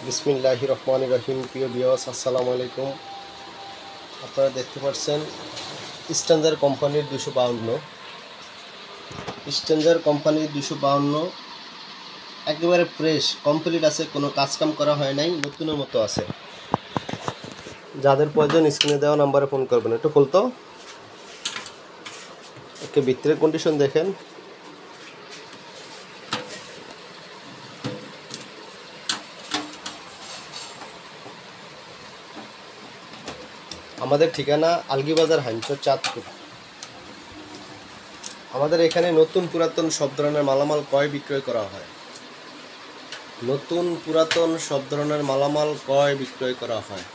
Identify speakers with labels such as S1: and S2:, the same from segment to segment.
S1: বিসমিল্লাহির রহমানির রহিম। প্রিয় ভিউয়ার্স, আসসালামু আলাইকুম। আপনারা দেখতে পাচ্ছেন স্ট্যান্ডার্ড কোম্পানির 252 স্ট্যান্ডার্ড কোম্পানির 252 একেবারে ফ্রেশ কমপ্লিট আছে, কোনো কাজকাম করা হয় নাই, নতুনের মতো আছে। যাদের প্রয়োজন স্ক্রিনে দেওয়া নাম্বারে ফোন করবেন। একটু খুলতো, ওকে ভিতরের কন্ডিশন দেখেন। আমাদের ঠিকানা আলগীবাজার হাইমচর চাঁদপুর। আমাদের এখানে নতুন পুরাতন সব ধরনের মালামাল ক্রয় বিক্রয় করা হয়। নতুন পুরাতন সব ধরনের মালামাল ক্রয় বিক্রয় করা হয়।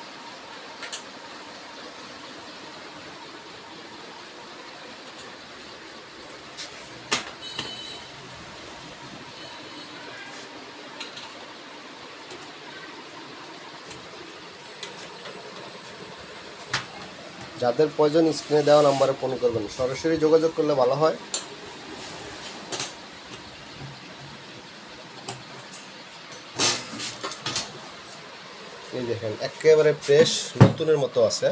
S1: যাদের প্রয়োজন স্ক্রিনে দেওয়া নাম্বারে ফোন করবেন। সরাসরি যোগাযোগ করলে ভালো হয়। এই দেখেন একেবারে ফ্রেশ নতুনের মতো আছে,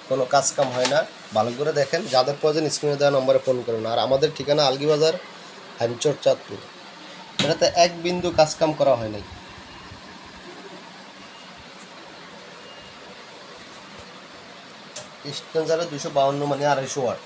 S1: কোনো কাজ কাম হয় না। ভালো করে দেখেন। যাদের প্রয়োজন স্ক্রিনে দেওয়া নম্বরে ফোন করুন। আর আমাদের ঠিকানা আলগীবাজার হাইমচর চাঁদপুর। এটাতে এক বিন্দু কাজ কাম করা হয় নাই। স্ট্যান্ডার্ডে 252 মানে 250 ওয়াট।